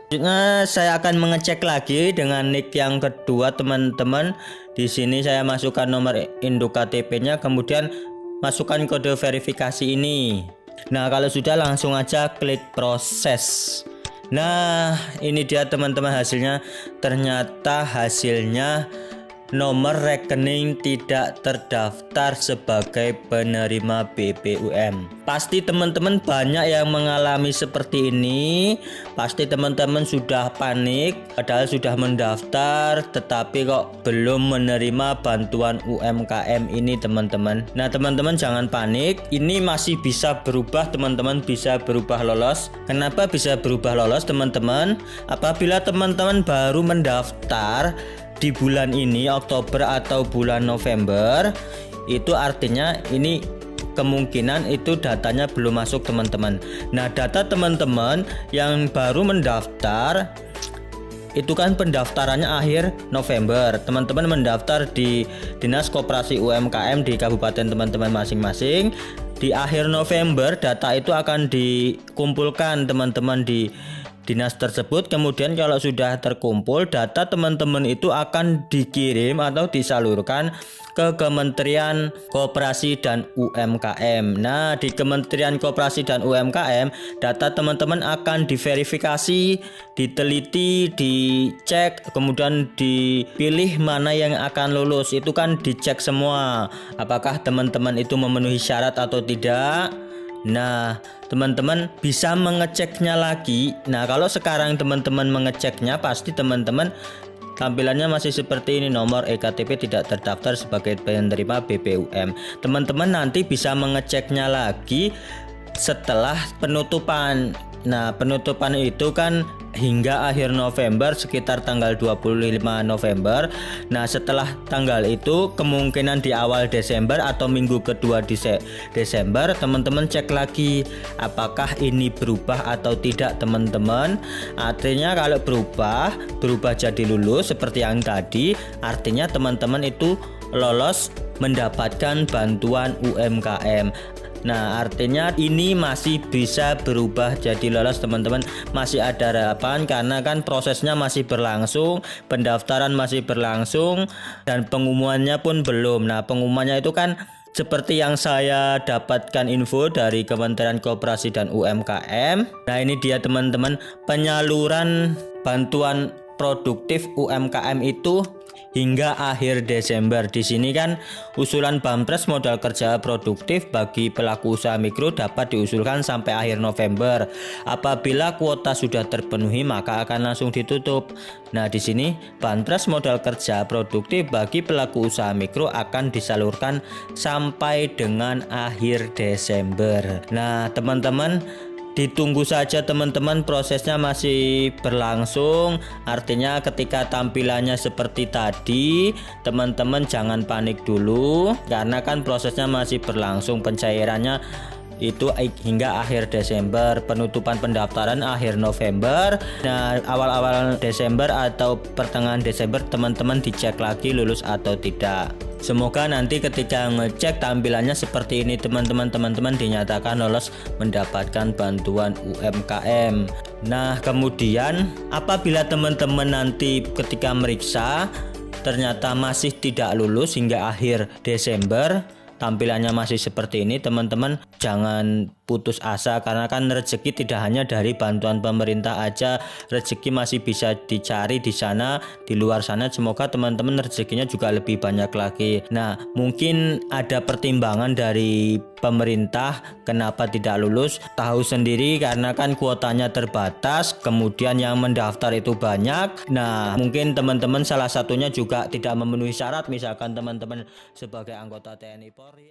Selanjutnya saya akan mengecek lagi dengan nick yang kedua teman-teman. Di sini saya masukkan nomor induk KTP-nya, kemudian masukkan kode verifikasi ini. Nah, kalau sudah langsung aja klik proses. Nah, ini dia teman-teman hasilnya. Ternyata hasilnya nomor rekening tidak terdaftar sebagai penerima BBUM. Pasti teman-teman banyak yang mengalami seperti ini. Pasti teman-teman sudah panik padahal sudah mendaftar tetapi kok belum menerima bantuan UMKM ini teman-teman. Nah, teman-teman jangan panik. Ini masih bisa berubah teman-teman, bisa berubah lolos. Kenapa bisa berubah lolos teman-teman? Apabila teman-teman baru mendaftar di bulan ini Oktober atau bulan November, itu artinya ini kemungkinan itu datanya belum masuk teman-teman. Nah, data teman-teman yang baru mendaftar itu kan pendaftarannya akhir November. Teman-teman mendaftar di Dinas Koperasi UMKM di kabupaten teman-teman masing-masing. Di akhir November data itu akan dikumpulkan teman-teman di dinas tersebut. Kemudian kalau sudah terkumpul data teman-teman itu akan dikirim atau disalurkan ke Kementerian Koperasi dan UMKM. Nah, di Kementerian Koperasi dan UMKM data teman-teman akan diverifikasi, diteliti, dicek, kemudian dipilih mana yang akan lulus. Itu kan dicek semua apakah teman-teman itu memenuhi syarat atau tidak. Nah, teman-teman bisa mengeceknya lagi. Nah, kalau sekarang teman-teman mengeceknya pasti teman-teman tampilannya masih seperti ini, nomor eKTP tidak terdaftar sebagai penerima BBUM. Teman-teman nanti bisa mengeceknya lagi setelah penutupan. Nah, penutupan itu kan hingga akhir November sekitar tanggal 25 November. Nah, setelah tanggal itu kemungkinan di awal Desember atau minggu kedua di Desember teman-teman cek lagi apakah ini berubah atau tidak teman-teman. Artinya kalau berubah jadi lulus seperti yang tadi, artinya teman-teman itu lolos mendapatkan bantuan UMKM. Nah, artinya ini masih bisa berubah jadi lolos teman-teman. Masih ada harapan karena kan prosesnya masih berlangsung, pendaftaran masih berlangsung, dan pengumumannya pun belum. Nah, pengumumannya itu kan seperti yang saya dapatkan info dari Kementerian Koperasi dan UMKM. Nah, ini dia teman-teman, penyaluran bantuan produktif UMKM itu hingga akhir Desember. Di sini kan usulan Bampres modal kerja produktif bagi pelaku usaha mikro dapat diusulkan sampai akhir November. Apabila kuota sudah terpenuhi maka akan langsung ditutup. Nah, di sini Bampres modal kerja produktif bagi pelaku usaha mikro akan disalurkan sampai dengan akhir Desember. Nah, teman-teman ditunggu saja teman-teman, prosesnya masih berlangsung. Artinya ketika tampilannya seperti tadi, teman-teman jangan panik dulu karena kan prosesnya masih berlangsung. Pencairannya itu hingga akhir Desember, penutupan pendaftaran akhir November. Nah, awal-awal Desember atau pertengahan Desember teman-teman dicek lagi lulus atau tidak. Semoga nanti ketika ngecek tampilannya seperti ini teman-teman dinyatakan lolos mendapatkan bantuan UMKM. Nah, kemudian apabila teman-teman nanti ketika meriksa ternyata masih tidak lulus hingga akhir Desember, tampilannya masih seperti ini, teman-teman jangan putus asa karena kan rezeki tidak hanya dari bantuan pemerintah aja, rezeki masih bisa dicari di sana, di luar sana. Semoga teman-teman rezekinya juga lebih banyak lagi. Nah, mungkin ada pertimbangan dari pemerintah kenapa tidak lulus, tahu sendiri karena kan kuotanya terbatas, kemudian yang mendaftar itu banyak. Nah, mungkin teman-teman salah satunya juga tidak memenuhi syarat, misalkan teman-teman sebagai anggota TNI Polri.